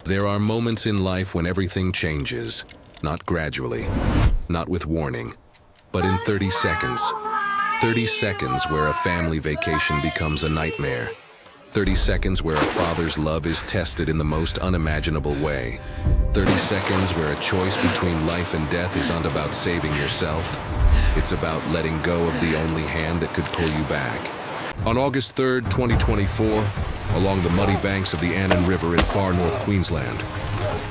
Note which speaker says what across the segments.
Speaker 1: There are moments in life when everything changes, not gradually, not with warning, but in 30 seconds. 30 seconds where a family vacation becomes a nightmare. 30 seconds where a father's love is tested in the most unimaginable way. 30 seconds where a choice between life and death isn't about saving yourself. It's about letting go of the only hand that could pull you back. On August 3rd, 2024, along the muddy banks of the Annan River in far north Queensland,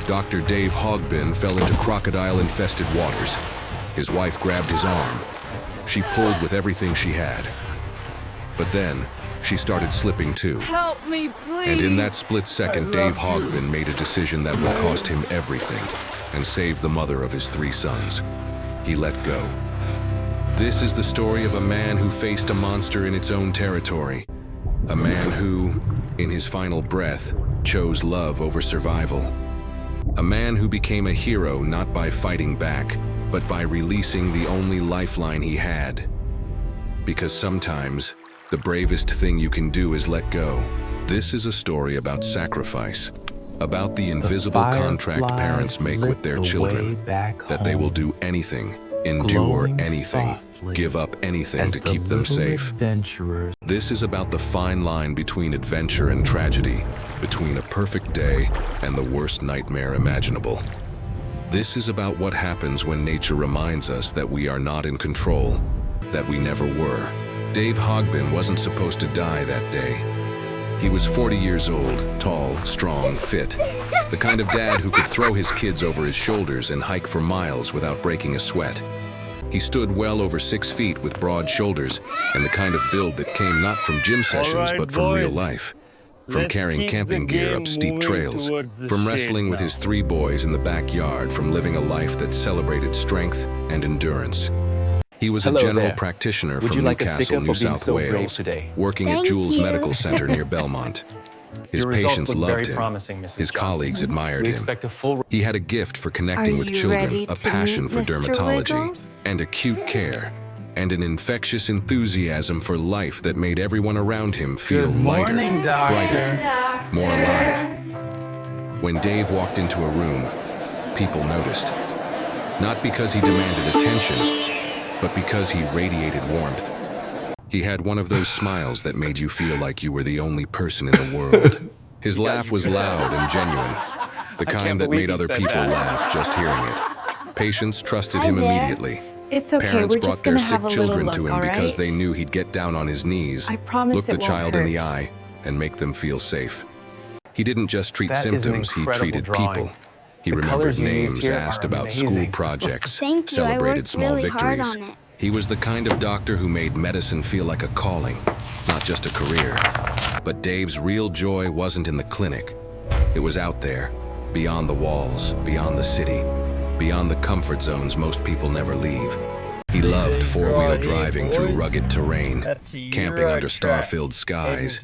Speaker 1: Dr. Dave Hogbin fell into crocodile-infested waters. His wife grabbed his arm. She pulled with everything she had. But then, she started slipping too.
Speaker 2: Help me, please.
Speaker 1: And in that split second, Dave Hogbin made a decision that would cost him everything and save the mother of his 3 sons. He let go. This is the story of a man who faced a monster in its own territory. A man who, in his final breath, chose love over survival. A man who became a hero not by fighting back, but by releasing the only lifeline he had. Because sometimes, the bravest thing you can do is let go. This is a story about sacrifice, about the invisible contract parents make with their children, that they will do anything, endure anything, give up anything to keep them safe. This is about the fine line between adventure and tragedy, between a perfect day and the worst nightmare imaginable. This is about what happens when nature reminds us that we are not in control, that we never were. Dave Hogbin wasn't supposed to die that day. He was 40 years old, tall, strong, fit. The kind of dad who could throw his kids over his shoulders and hike for miles without breaking a sweat. He stood well over 6 feet with broad shoulders and the kind of build that came not from gym sessions but from real life. From carrying camping gear up steep trails, from wrestling with his 3 boys in the backyard, from living a life that celebrated strength and endurance. He was a general practitioner from Newcastle, New South Wales, working at Jules Medical Center near Belmont. His patients loved him. His colleagues admired him. He had a gift for connecting with children, a passion for dermatology, and acute care, and an infectious enthusiasm for life that made everyone around him feel lighter, brighter, more alive. When Dave walked into a room, people noticed. Not because he demanded attention, but because he radiated warmth. He had one of those smiles that made you feel like you were the only person in the world. His laugh was loud and genuine, the kind that made other people laugh just hearing it. Patients trusted him immediately.
Speaker 2: It's okay,
Speaker 1: Parents
Speaker 2: we're
Speaker 1: brought
Speaker 2: just
Speaker 1: their
Speaker 2: gonna
Speaker 1: sick
Speaker 2: have a
Speaker 1: children
Speaker 2: little
Speaker 1: to
Speaker 2: look,
Speaker 1: him
Speaker 2: all
Speaker 1: because
Speaker 2: right?
Speaker 1: they knew he'd get down on his knees,
Speaker 2: I promise
Speaker 1: look the
Speaker 2: it won't
Speaker 1: child in the
Speaker 2: hurt.
Speaker 1: eye, and make them feel safe. He didn't just treat
Speaker 3: That is an
Speaker 1: symptoms, he
Speaker 3: incredible
Speaker 1: treated
Speaker 3: drawing.
Speaker 1: people. He
Speaker 3: The
Speaker 1: remembered
Speaker 3: colors you used
Speaker 1: names,
Speaker 3: here
Speaker 1: asked
Speaker 3: are
Speaker 1: about school
Speaker 3: amazing.
Speaker 1: projects,
Speaker 4: Thank you, I
Speaker 1: celebrated
Speaker 4: worked
Speaker 1: small
Speaker 4: really hard
Speaker 1: victories.
Speaker 4: on it.
Speaker 1: He was the kind of doctor who made medicine feel like a calling, not just a career. But Dave's real joy wasn't in the clinic. It was out there, beyond the walls, beyond the city, beyond the comfort zones most people never leave. He loved 4-wheel driving through rugged terrain, camping under star-filled skies,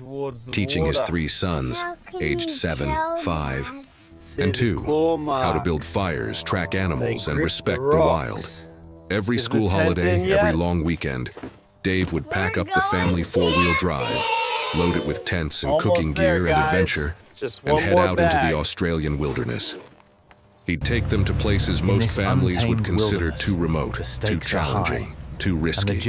Speaker 1: teaching his 3 sons, aged 7, 5, and 2, how to build fires, track animals, and respect the wild. Every school holiday, every long weekend, Dave would pack up the family 4-wheel drive, load it with tents and cooking gear and adventure, and head out into the Australian wilderness. He'd take them to places most families would consider too remote, too challenging, too risky.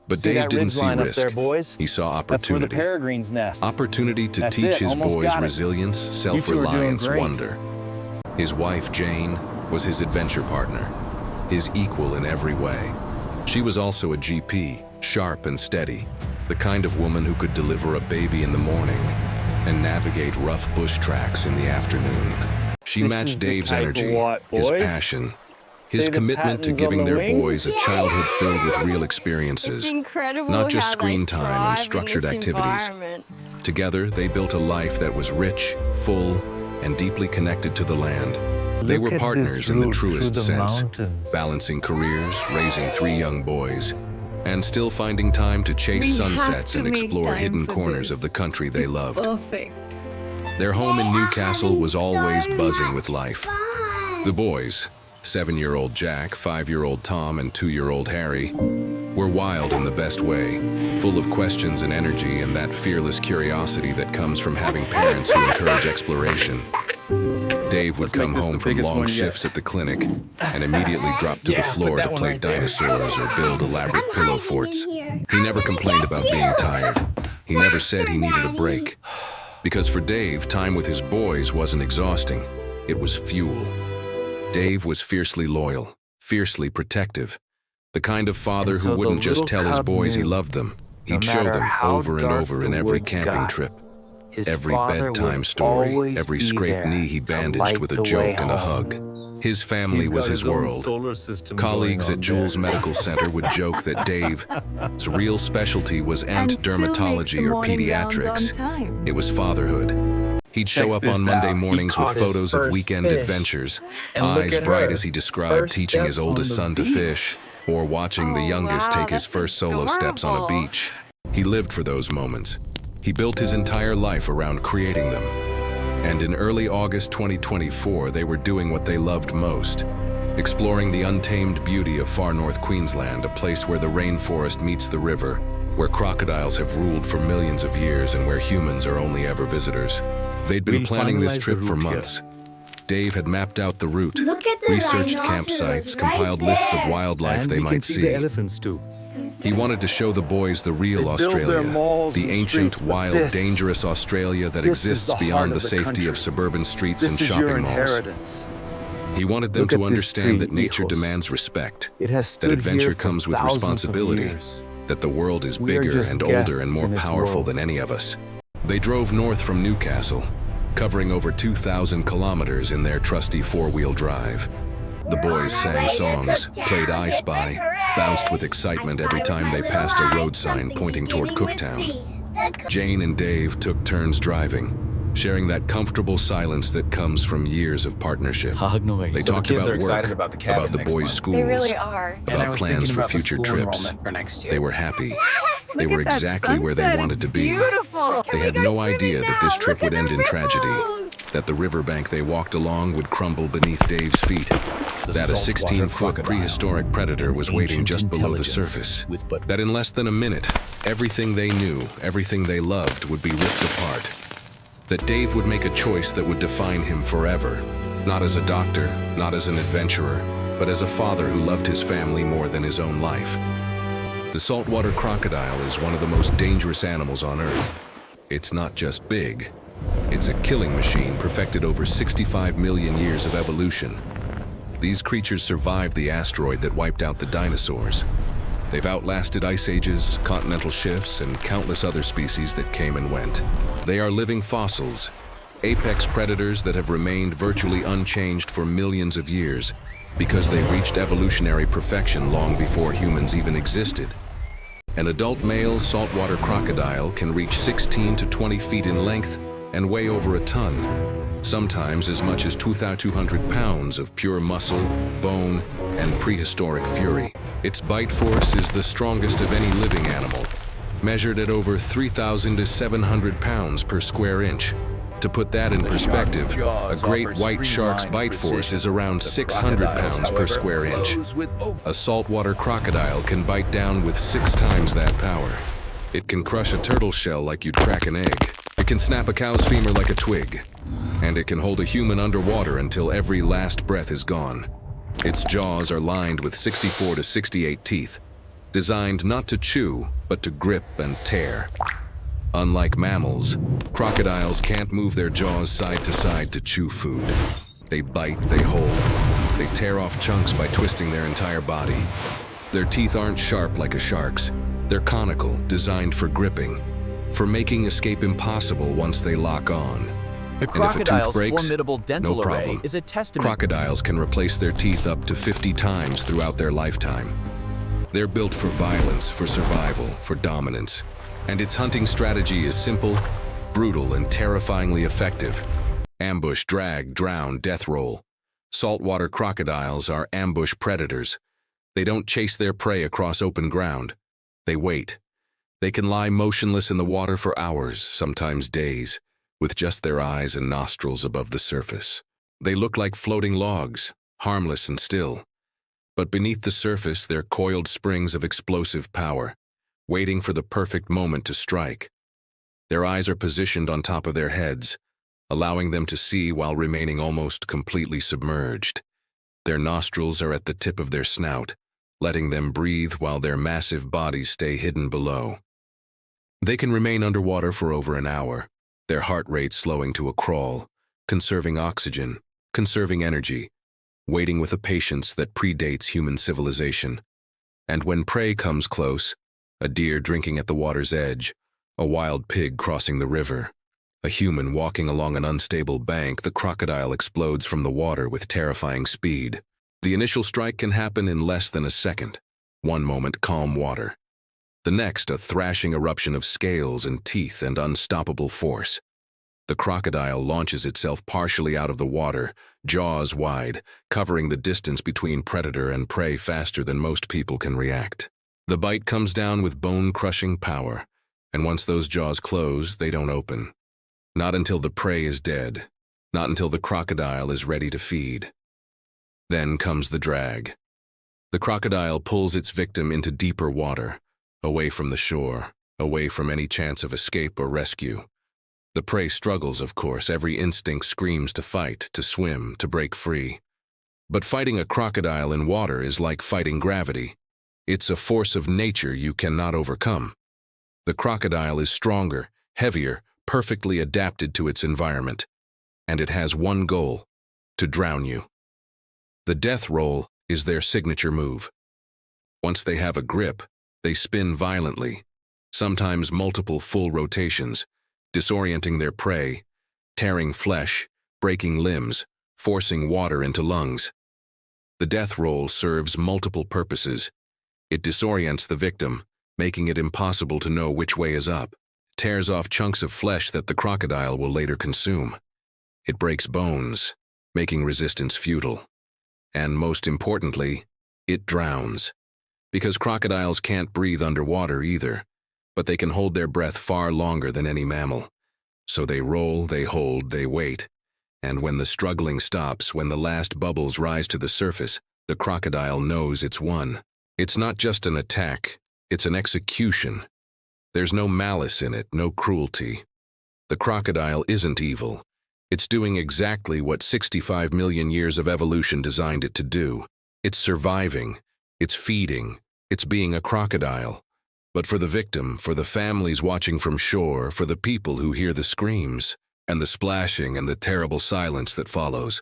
Speaker 1: But Dave didn't see risk. He saw opportunity.
Speaker 3: peregrines nest.
Speaker 1: Opportunity to
Speaker 3: That's
Speaker 1: teach
Speaker 3: it,
Speaker 1: his
Speaker 3: almost
Speaker 1: boys
Speaker 3: got it.
Speaker 1: resilience,
Speaker 3: You two are
Speaker 1: self-reliance,
Speaker 3: doing great.
Speaker 1: wonder. His wife, Jane, was his adventure partner, his equal in every way. She was also a GP, sharp and steady, the kind of woman who could deliver a baby in the morning and navigate rough bush tracks in the afternoon. She
Speaker 3: This
Speaker 1: matched
Speaker 3: is the
Speaker 1: Dave's
Speaker 3: type of
Speaker 1: energy,
Speaker 3: what,
Speaker 1: his
Speaker 3: boys?
Speaker 1: passion,
Speaker 3: See
Speaker 1: his
Speaker 3: the
Speaker 1: commitment to
Speaker 3: patterns
Speaker 1: giving
Speaker 3: on the
Speaker 1: their
Speaker 3: wings?
Speaker 1: boys a childhood filled with real experiences,
Speaker 2: It's incredible
Speaker 1: not just
Speaker 2: how
Speaker 1: screen
Speaker 2: they
Speaker 1: time
Speaker 2: thrive
Speaker 1: and
Speaker 2: in
Speaker 1: structured
Speaker 2: this
Speaker 1: activities.
Speaker 2: environment.
Speaker 1: Together, they built a life that was rich, full, and deeply connected to the land. They were partners in the truest sense, balancing careers, raising 3 young boys, and still finding time to chase
Speaker 2: We have
Speaker 1: sunsets
Speaker 2: to
Speaker 1: and
Speaker 2: make
Speaker 1: explore
Speaker 2: time
Speaker 1: hidden
Speaker 2: for
Speaker 1: corners
Speaker 2: this.
Speaker 1: of the country they loved.
Speaker 2: Perfect.
Speaker 1: Their home in Newcastle was always buzzing with life. The boys, 7-year-old Jack, 5-year-old Tom, and 2-year-old Harry, were wild in the best way, full of questions and energy and that fearless curiosity that comes from having parents who encourage exploration. Dave would come home from long shifts at the clinic and immediately drop to the floor to play dinosaurs or build elaborate pillow forts. He never complained about being tired. He never said he needed a break. Because for Dave, time with his boys wasn't exhausting. It was fuel. Dave was fiercely loyal, fiercely protective. The kind of father who wouldn't just tell his boys he loved them. He'd show them over and over in every camping trip. Every bedtime story, every scraped knee he bandaged with a joke and a hug. His family was his world. Colleagues at Jules Medical Center would joke that Dave's real specialty was dermatology or pediatrics. It was fatherhood. He'd show up on Monday mornings with photos of weekend adventures, eyes bright as he described teaching his oldest son to fish, or watching the youngest take his first solo steps on a beach. He lived for those moments. He built his entire life around creating them. And in early August 2024, they were doing what they loved most, exploring the untamed beauty of far north Queensland, a place where the rainforest meets the river, where crocodiles have ruled for millions of years and where humans are only ever visitors. They'd been planning this trip for months. Dave had mapped out the route, researched campsites, compiled lists of wildlife they might see. He wanted to show the boys the real Australia, the ancient, wild, dangerous Australia that exists beyond the safety of suburban streets and shopping malls. He wanted them to understand that nature demands respect, that adventure comes with responsibility, that the world is bigger and older and more powerful than any of us. They drove north from Newcastle, covering over 2,000 kilometers in their trusty four-wheel drive. The boys sang songs, played I Spy, bounced with excitement every time they passed a road sign pointing toward Cooktown. Jane and Dave took turns driving, sharing that comfortable silence that comes from years of partnership. They talked about work, about the boys' schools, about plans for future trips. They were happy. They were exactly where they wanted to be. They had no idea that this trip would end in tragedy, that the riverbank they walked along would crumble beneath Dave's feet, that a 16-foot prehistoric predator was waiting just below the surface, that in less than a minute, everything they knew, everything they loved would be ripped apart, that Dave would make a choice that would define him forever, not as a doctor, not as an adventurer, but as a father who loved his family more than his own life. The saltwater crocodile is one of the most dangerous animals on Earth. It's not just big. It's a killing machine perfected over 65 million years of evolution. These creatures survived the asteroid that wiped out the dinosaurs. They've outlasted ice ages, continental shifts, and countless other species that came and went. They are living fossils, apex predators that have remained virtually unchanged for millions of years because they reached evolutionary perfection long before humans even existed. An adult male saltwater crocodile can reach 16 to 20 feet in length and weigh over a ton, sometimes as much as 2,200 pounds of pure muscle, bone, and prehistoric fury. Its bite force is the strongest of any living animal, measured at over 3,000 to 700 pounds per square inch. To put that in perspective, a great white shark's bite force is around 600 pounds per square inch. A saltwater crocodile can bite down with 6 times that power. It can crush a turtle shell like you'd crack an egg. It can snap a cow's femur like a twig. And it can hold a human underwater until every last breath is gone. Its jaws are lined with 64 to 68 teeth, designed not to chew, but to grip and tear. Unlike mammals, crocodiles can't move their jaws side to side to chew food. They bite, they hold, they tear off chunks by twisting their entire body. Their teeth aren't sharp like a shark's. They're conical, designed for gripping, for making escape impossible once they lock on.
Speaker 2: The
Speaker 1: And if a tooth breaks,
Speaker 2: formidable dental
Speaker 1: no problem.
Speaker 2: array is a testament.
Speaker 1: Crocodiles can replace their teeth up to 50 times throughout their lifetime. They're built for violence, for survival, for dominance. And its hunting strategy is simple, brutal, and terrifyingly effective. Ambush, drag, drown, death roll. Saltwater crocodiles are ambush predators. They don't chase their prey across open ground. They wait. They can lie motionless in the water for hours, sometimes days, with just their eyes and nostrils above the surface. They look like floating logs, harmless and still. But beneath the surface, they're coiled springs of explosive power, waiting for the perfect moment to strike. Their eyes are positioned on top of their heads, allowing them to see while remaining almost completely submerged. Their nostrils are at the tip of their snout, letting them breathe while their massive bodies stay hidden below. They can remain underwater for over an hour, their heart rate slowing to a crawl, conserving oxygen, conserving energy, waiting with a patience that predates human civilization. And when prey comes close, a deer drinking at the water's edge, a wild pig crossing the river, a human walking along an unstable bank, the crocodile explodes from the water with terrifying speed. The initial strike can happen in less than a second. One moment, calm water. The next, a thrashing eruption of scales and teeth and unstoppable force. The crocodile launches itself partially out of the water, jaws wide, covering the distance between predator and prey faster than most people can react. The bite comes down with bone-crushing power, and once those jaws close, they don't open. Not until the prey is dead, not until the crocodile is ready to feed. Then comes the drag. The crocodile pulls its victim into deeper water, away from the shore, away from any chance of escape or rescue. The prey struggles, of course. Every instinct screams to fight, to swim, to break free. But fighting a crocodile in water is like fighting gravity. It's a force of nature you cannot overcome. The crocodile is stronger, heavier, perfectly adapted to its environment. And it has one goal: to drown you. The death roll is their signature move. Once they have a grip, they spin violently, sometimes multiple full rotations, disorienting their prey, tearing flesh, breaking limbs, forcing water into lungs. The death roll serves multiple purposes. It disorients the victim, making it impossible to know which way is up, tears off chunks of flesh that the crocodile will later consume. It breaks bones, making resistance futile. And most importantly, it drowns. Because crocodiles can't breathe underwater either, but they can hold their breath far longer than any mammal. So they roll, they hold, they wait. And when the struggling stops, when the last bubbles rise to the surface, the crocodile knows it's won. It's not just an attack, it's an execution. There's no malice in it, no cruelty. The crocodile isn't evil. It's doing exactly what 65 million years of evolution designed it to do. It's surviving, it's feeding, it's being a crocodile. But for the victim, for the families watching from shore, for the people who hear the screams, and the splashing and the terrible silence that follows,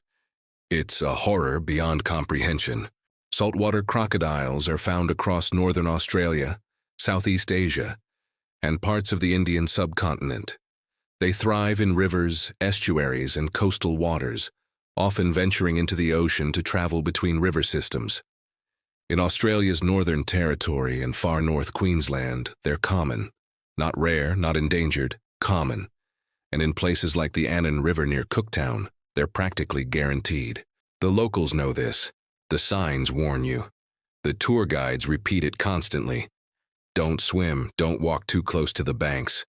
Speaker 1: it's a horror beyond comprehension. Saltwater crocodiles are found across northern Australia, Southeast Asia, and parts of the Indian subcontinent. They thrive in rivers, estuaries, and coastal waters, often venturing into the ocean to travel between river systems. In Australia's Northern Territory and far north Queensland, they're common. Not rare, not endangered, common. And in places like the Annan River near Cooktown, they're practically guaranteed. The locals know this. The signs warn you. The tour guides repeat it constantly. Don't swim, don't walk too close to the banks.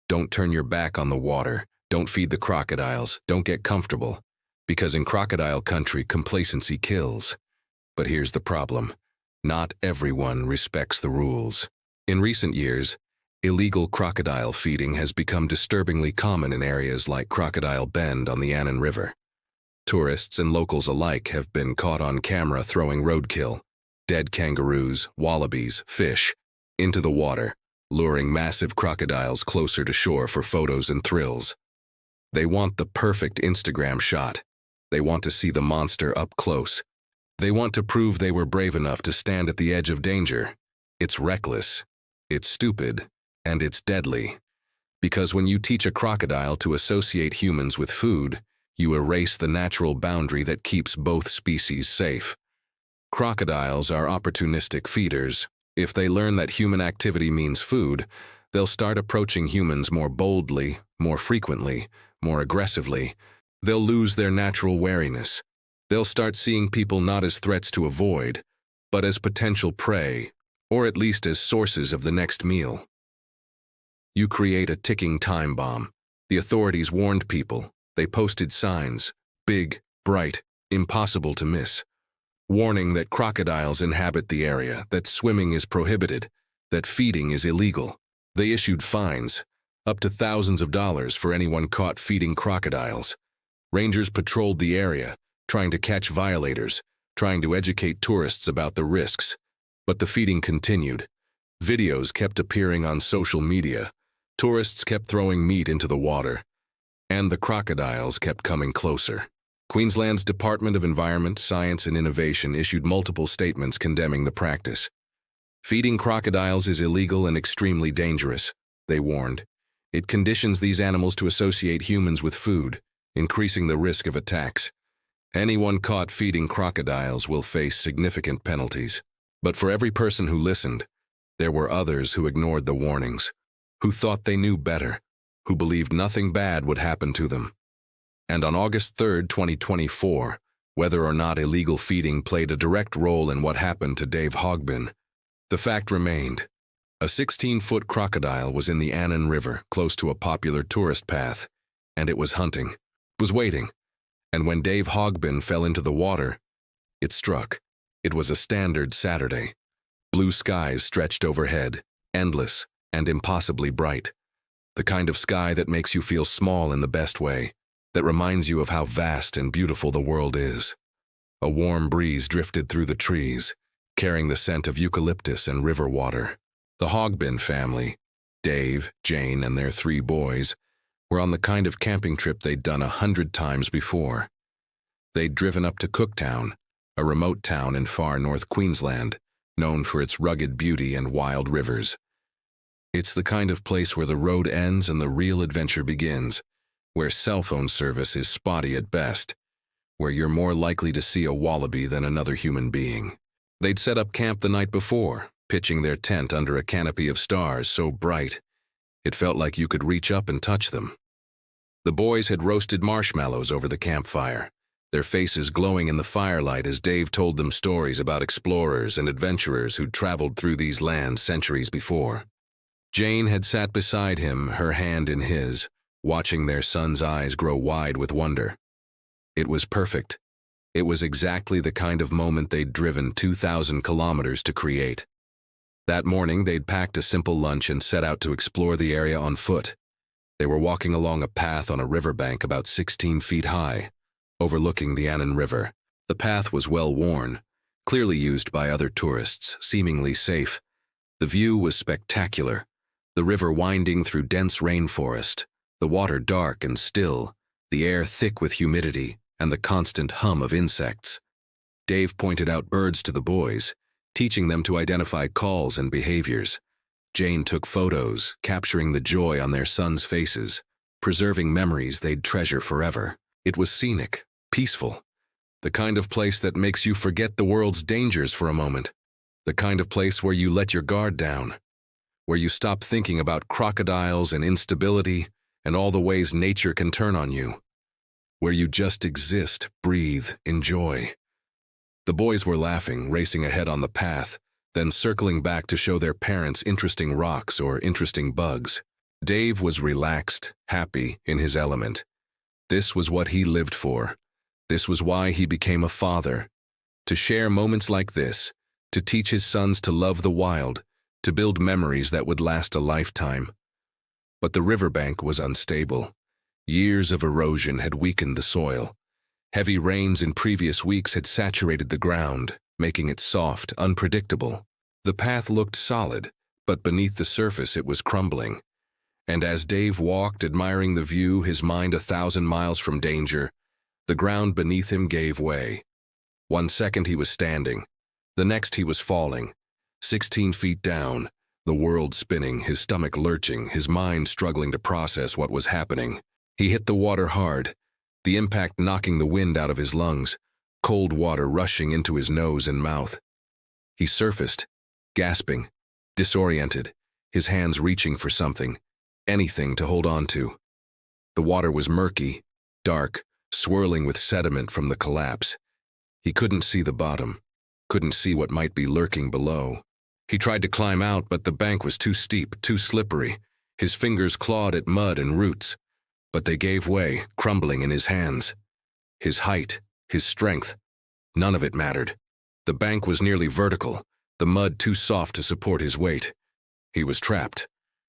Speaker 1: Don't turn your back on the water. Don't feed the crocodiles. Don't get comfortable. Because in crocodile country, complacency kills. But here's the problem. Not everyone respects the rules. In recent years, illegal crocodile feeding has become disturbingly common in areas like Crocodile Bend on the Annan River. Tourists and locals alike have been caught on camera throwing roadkill, dead kangaroos, wallabies, fish, into the water, luring massive crocodiles closer to shore for photos and thrills. They want the perfect Instagram shot. They want to see the monster up close. They want to prove they were brave enough to stand at the edge of danger. It's reckless, it's stupid, and it's deadly. Because when you teach a crocodile to associate humans with food, you erase the natural boundary that keeps both species safe. Crocodiles are opportunistic feeders. If they learn that human activity means food, they'll start approaching humans more boldly, more frequently, more aggressively. They'll lose their natural wariness. They'll start seeing people not as threats to avoid, but as potential prey, or at least as sources of the next meal. You create a ticking time bomb. The authorities warned people. They posted signs, big, bright, impossible to miss, warning that crocodiles inhabit the area, that swimming is prohibited, that feeding is illegal. They issued fines, up to thousands of dollars for anyone caught feeding crocodiles. Rangers patrolled the area, trying to catch violators, trying to educate tourists about the risks. But the feeding continued. Videos kept appearing on social media. Tourists kept throwing meat into the water. And the crocodiles kept coming closer. Queensland's Department of Environment, Science and Innovation issued multiple statements condemning the practice. Feeding crocodiles is illegal and extremely dangerous, they warned. It conditions these animals to associate humans with food, increasing the risk of attacks. Anyone caught feeding crocodiles will face significant penalties. But for every person who listened, there were others who ignored the warnings, who thought they knew better, who believed nothing bad would happen to them. And on August 3, 2024, whether or not illegal feeding played a direct role in what happened to Dave Hogbin, the fact remained. A 16-foot crocodile was in the Annan River, close to a popular tourist path, and it was hunting, was waiting. And when Dave Hogbin fell into the water, it struck. It was a standard Saturday. Blue skies stretched overhead, endless and impossibly bright. The kind of sky that makes you feel small in the best way, that reminds you of how vast and beautiful the world is. A warm breeze drifted through the trees, carrying the scent of eucalyptus and river water. The Hogbin family, Dave, Jane, and their 3 boys, were on the kind of camping trip they'd done 100 times before. They'd driven up to Cooktown, a remote town in far North Queensland, known for its rugged beauty and wild rivers. It's the kind of place where the road ends and the real adventure begins, where cell phone service is spotty at best, where you're more likely to see a wallaby than another human being. They'd set up camp the night before, pitching their tent under a canopy of stars so bright, it felt like you could reach up and touch them. The boys had roasted marshmallows over the campfire, their faces glowing in the firelight as Dave told them stories about explorers and adventurers who'd traveled through these lands centuries before. Jane had sat beside him, her hand in his, watching their son's eyes grow wide with wonder. It was perfect. It was exactly the kind of moment they'd driven 2,000 kilometers to create. That morning, they'd packed a simple lunch and set out to explore the area on foot. They were walking along a path on a riverbank about 16 feet high, overlooking the Annan River. The path was well worn, clearly used by other tourists, seemingly safe. The view was spectacular, the river winding through dense rainforest, the water dark and still, the air thick with humidity, and the constant hum of insects. Dave pointed out birds to the boys, teaching them to identify calls and behaviors. Jane took photos, capturing the joy on their sons' faces, preserving memories they'd treasure forever. It was scenic, peaceful, the kind of place that makes you forget the world's dangers for a moment, the kind of place where you let your guard down, where you stop thinking about crocodiles and instability and all the ways nature can turn on you, where you just exist, breathe, enjoy. The boys were laughing, racing ahead on the path, then circling back to show their parents interesting rocks or interesting bugs. Dave was relaxed, happy, in his element. This was what he lived for. This was why he became a father. To share moments like this, to teach his sons to love the wild, to build memories that would last a lifetime. But the riverbank was unstable. Years of erosion had weakened the soil. Heavy rains in previous weeks had saturated the ground, making it soft, unpredictable. The path looked solid, but beneath the surface it was crumbling. And as Dave walked, admiring the view, his mind 1,000 miles from danger, the ground beneath him gave way. 1 second he was standing, the next he was falling. 16 feet down, the world spinning, his stomach lurching, his mind struggling to process what was happening. He hit the water hard, the impact knocking the wind out of his lungs, cold water rushing into his nose and mouth. He surfaced, gasping, disoriented, his hands reaching for something, anything to hold on to. The water was murky, dark, swirling with sediment from the collapse. He couldn't see the bottom, couldn't see what might be lurking below. He tried to climb out, but the bank was too steep, too slippery. His fingers clawed at mud and roots, but they gave way, crumbling in his hands. His height, his strength, none of it mattered. The bank was nearly vertical, the mud too soft to support his weight. He was trapped.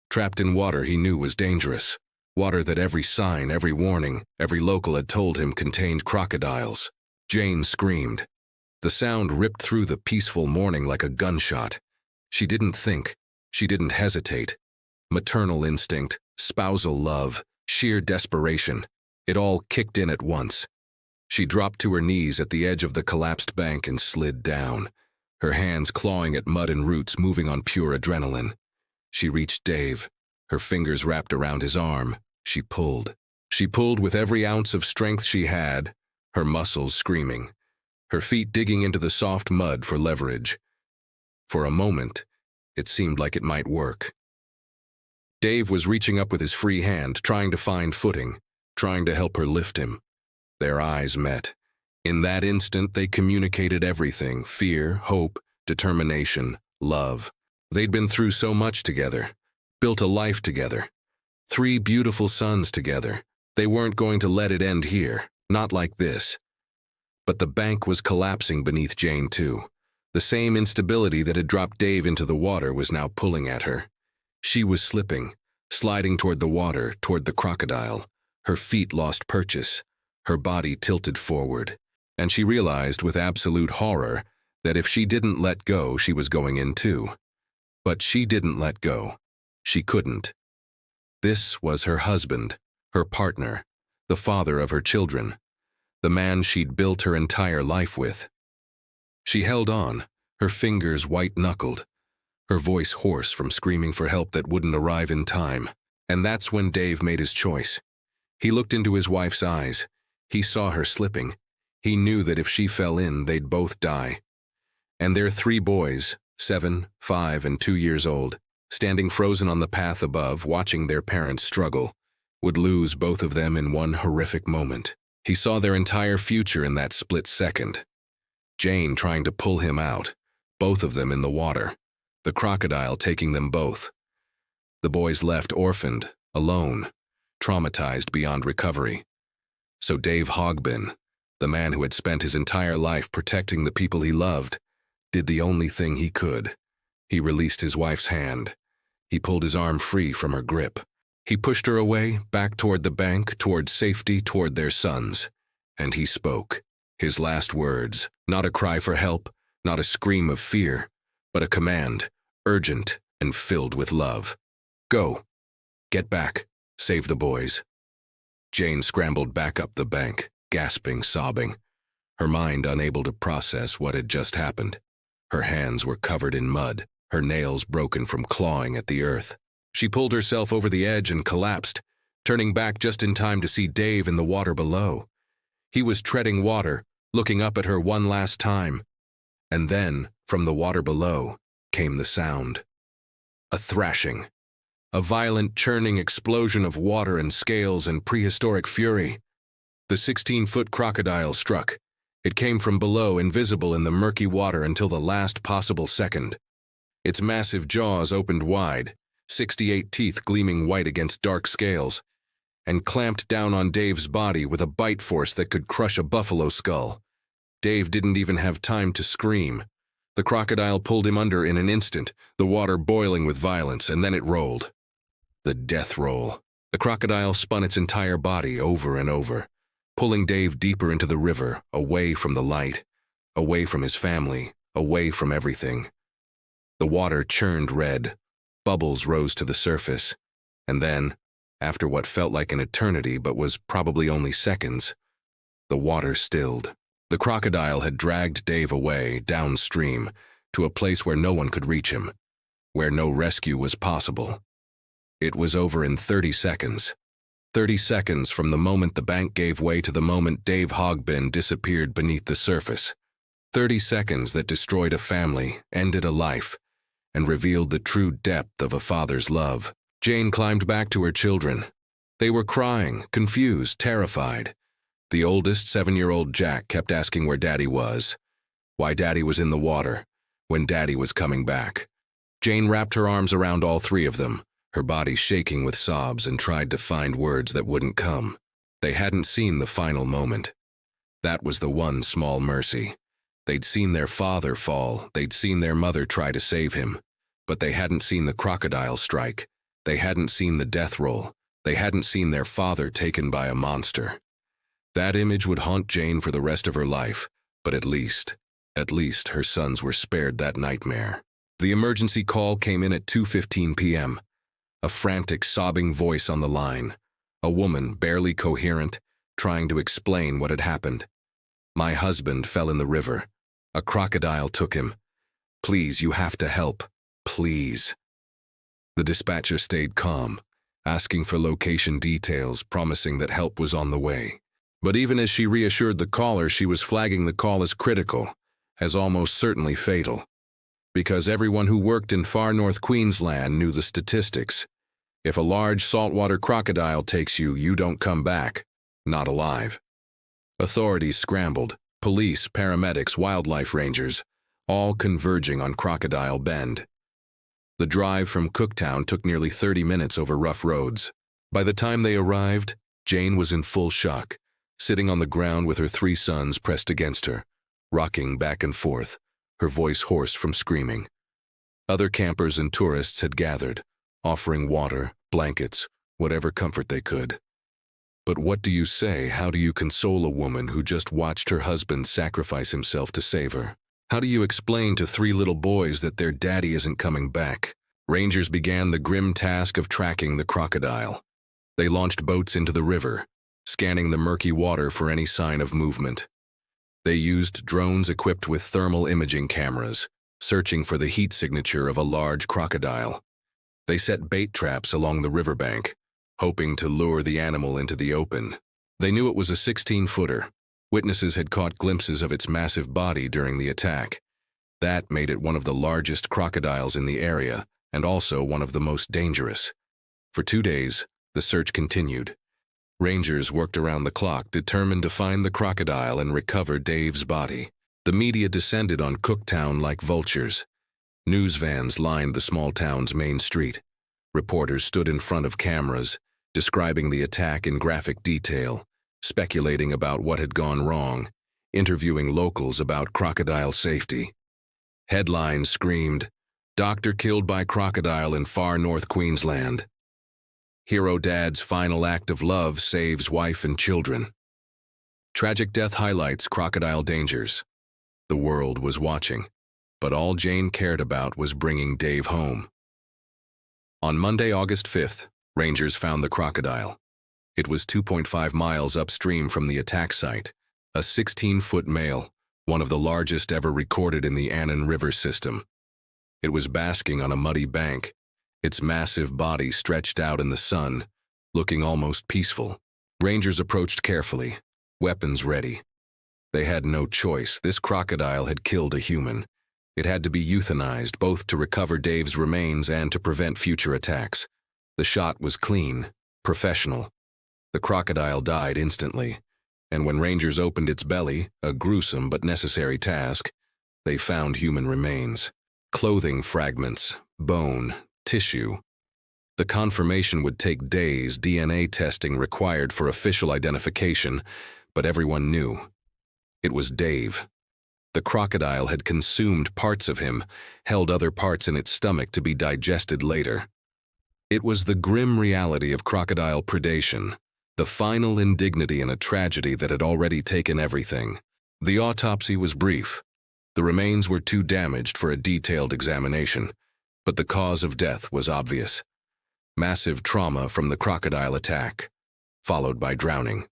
Speaker 1: trapped in water he knew was dangerous. Water that every sign, every warning, every local had told him contained crocodiles. Jane screamed. The sound ripped through the peaceful morning like a gunshot. She didn't think. She didn't hesitate. Maternal instinct, spousal love, sheer desperation. It all kicked in at once. She dropped to her knees at the edge of the collapsed bank and slid down, her hands clawing at mud and roots, moving on pure adrenaline. She reached Dave, her fingers wrapped around his arm. She pulled. She pulled with every ounce of strength she had, her muscles screaming, her feet digging into the soft mud for leverage. For a moment, it seemed like it might work. Dave was reaching up with his free hand, trying to find footing, trying to help her lift him. Their eyes met. In that instant, they communicated everything: fear, hope, determination, love. They'd been through so much together, built a life together, 3 beautiful sons together. They weren't going to let it end here, not like this. But the bank was collapsing beneath Jane too. The same instability that had dropped Dave into the water was now pulling at her. She was slipping, sliding toward the water, toward the crocodile. Her feet lost purchase, her body tilted forward, and she realized with absolute horror that if she didn't let go, she was going in too. But she didn't let go. She couldn't. This was her husband, her partner, the father of her children, the man she'd built her entire life with. She held on, her fingers white-knuckled, her voice hoarse from screaming for help that wouldn't arrive in time. And that's when Dave made his choice. He looked into his wife's eyes. He saw her slipping. He knew that if she fell in, they'd both die. And their 3 boys, 7, 5, and 2 years old, standing frozen on the path above, watching their parents struggle, would lose both of them in one horrific moment. He saw their entire future in that split second. Jane trying to pull him out, both of them in the water, the crocodile taking them both. The boys left orphaned, alone, traumatized beyond recovery. So Dave Hogbin, the man who had spent his entire life protecting the people he loved, did the only thing he could. He released his wife's hand. He pulled his arm free from her grip. He pushed her away, back toward the bank, toward safety, toward their sons. And he spoke. His last words, not a cry for help, not a scream of fear, but a command, urgent and filled with love. Go. Get back. Save the boys. Jane scrambled back up the bank, gasping, sobbing, her mind unable to process what had just happened. Her hands were covered in mud, her nails broken from clawing at the earth. She pulled herself over the edge and collapsed, turning back just in time to see Dave in the water below. He was treading water, looking up at her one last time. And then, from the water below, came the sound. A thrashing. A violent, churning explosion of water and scales and prehistoric fury. The 16-foot crocodile struck. It came from below, invisible in the murky water until the last possible second. Its massive jaws opened wide, 68 teeth gleaming white against dark scales, and clamped down on Dave's body with a bite force that could crush a buffalo skull. Dave didn't even have time to scream. The crocodile pulled him under in an instant, the water boiling with violence, and then it rolled. The death roll. The crocodile spun its entire body over and over, pulling Dave deeper into the river, away from the light, away from his family, away from everything. The water churned red, bubbles rose to the surface, and then, after what felt like an eternity but was probably only seconds, the water stilled. The crocodile had dragged Dave away, downstream, to a place where no one could reach him, where no rescue was possible. It was over in 30 seconds. 30 seconds from the moment the bank gave way to the moment Dave Hogbin disappeared beneath the surface. 30 seconds that destroyed a family, ended a life, and revealed the true depth of a father's love. Jane climbed back to her children. They were crying, confused, terrified. The oldest, 7-year-old Jack kept asking where Daddy was, why Daddy was in the water, when Daddy was coming back. Jane wrapped her arms around all 3 of them, her body shaking with sobs, and tried to find words that wouldn't come. They hadn't seen the final moment. That was the one small mercy. They'd seen their father fall, they'd seen their mother try to save him, but they hadn't seen the crocodile strike, They hadn't seen the death roll. They hadn't seen their father taken by a monster. That image would haunt Jane for the rest of her life, but at least her sons were spared that nightmare. The emergency call came in at 2:15 p.m. A frantic, sobbing voice on the line. A woman, barely coherent, trying to explain what had happened. "My husband fell in the river. A crocodile took him. Please, you have to help. Please." The dispatcher stayed calm, asking for location details, promising that help was on the way. But even as she reassured the caller, she was flagging the call as critical, as almost certainly fatal. Because everyone who worked in far north Queensland knew the statistics. If a large saltwater crocodile takes you, you don't come back, not alive. Authorities scrambled, police, paramedics, wildlife rangers, all converging on Crocodile Bend. The drive from Cooktown took nearly 30 minutes over rough roads. By the time they arrived, Jane was in full shock, sitting on the ground with her 3 sons pressed against her, rocking back and forth, her voice hoarse from screaming. Other campers and tourists had gathered, offering water, blankets, whatever comfort they could. But what do you say? How do you console a woman who just watched her husband sacrifice himself to save her? How do you explain to 3 little boys that their daddy isn't coming back? Rangers began the grim task of tracking the crocodile. They launched boats into the river, scanning the murky water for any sign of movement. They used drones equipped with thermal imaging cameras, searching for the heat signature of a large crocodile. They set bait traps along the riverbank, hoping to lure the animal into the open. They knew it was a 16-footer. Witnesses had caught glimpses of its massive body during the attack. That made it one of the largest crocodiles in the area, and also one of the most dangerous. For 2 days, the search continued. Rangers worked around the clock, determined to find the crocodile and recover Dave's body. The media descended on Cooktown like vultures. News vans lined the small town's main street. Reporters stood in front of cameras, describing the attack in graphic detail, speculating about what had gone wrong, interviewing locals about crocodile safety. Headlines screamed, "Doctor killed by crocodile in far north Queensland." "Hero dad's final act of love saves wife and children." Tragic death highlights crocodile dangers. The world was watching, but all Jane cared about was bringing Dave home. On Monday, August 5th, rangers found the crocodile. It was 2.5 miles upstream from the attack site, a 16-foot male, one of the largest ever recorded in the Annan River system. It was basking on a muddy bank, its massive body stretched out in the sun, looking almost peaceful. Rangers approached carefully, weapons ready. They had no choice. This crocodile had killed a human. It had to be euthanized, both to recover Dave's remains and to prevent future attacks. The shot was clean, professional. The crocodile died instantly, and when rangers opened its belly, a gruesome but necessary task, they found human remains. Clothing fragments, bone, tissue. The confirmation would take days, DNA testing required for official identification, but everyone knew. It was Dave. The crocodile had consumed parts of him, held other parts in its stomach to be digested later. It was the grim reality of crocodile predation, the final indignity in a tragedy that had already taken everything. The autopsy was brief. The remains were too damaged for a detailed examination, but the cause of death was obvious. Massive trauma from the crocodile attack, followed by drowning.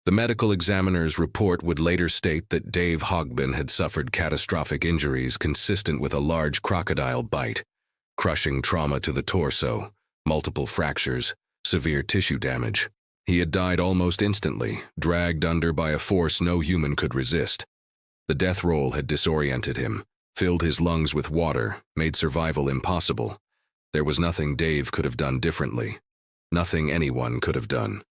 Speaker 1: The medical examiner's report would later state that Dave Hogbin had suffered catastrophic injuries consistent with a large crocodile bite, crushing trauma to the torso, multiple fractures, severe tissue damage. He had died almost instantly, dragged under by a force no human could resist. The death roll had disoriented him, filled his lungs with water, made survival impossible. There was nothing Dave could have done differently. Nothing anyone could have done.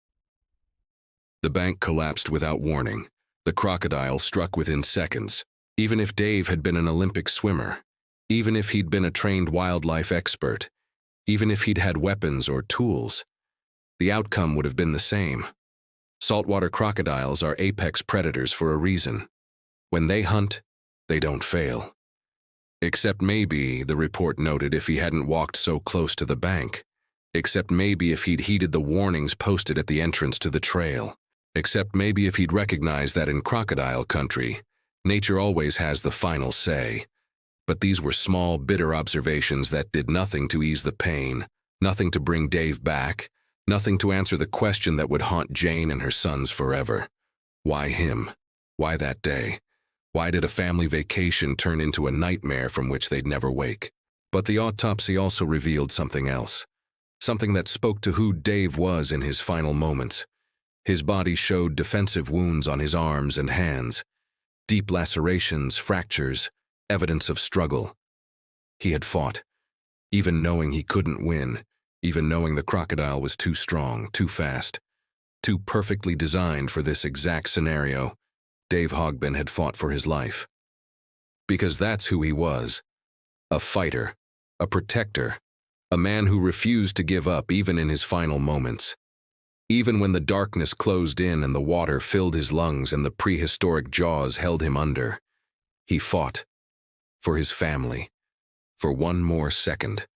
Speaker 1: The bank collapsed without warning. The crocodile struck within seconds. Even if Dave had been an Olympic swimmer, even if he'd been a trained wildlife expert, even if he'd had weapons or tools, the outcome would have been the same. Saltwater crocodiles are apex predators for a reason. When they hunt, they don't fail. Except maybe, the report noted, if he hadn't walked so close to the bank. Except maybe if he'd heeded the warnings posted at the entrance to the trail. Except maybe if he'd recognized that in Crocodile country, nature always has the final say. But these were small, bitter observations that did nothing to ease the pain, nothing to bring Dave back, nothing to answer the question that would haunt Jane and her sons forever. Why him? Why that day? Why did a family vacation turn into a nightmare from which they'd never wake? But the autopsy also revealed something else. Something that spoke to who Dave was in his final moments. His body showed defensive wounds on his arms and hands, deep lacerations, fractures, evidence of struggle. He had fought, even knowing he couldn't win, even knowing the crocodile was too strong, too fast, too perfectly designed for this exact scenario. Dave Hogbin had fought for his life. Because that's who he was. A fighter, a protector, a man who refused to give up even in his final moments. Even when the darkness closed in and the water filled his lungs and the prehistoric jaws held him under, he fought. For his family. For one more second.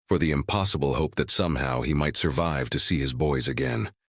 Speaker 1: For the impossible hope that somehow he might survive to see his boys again.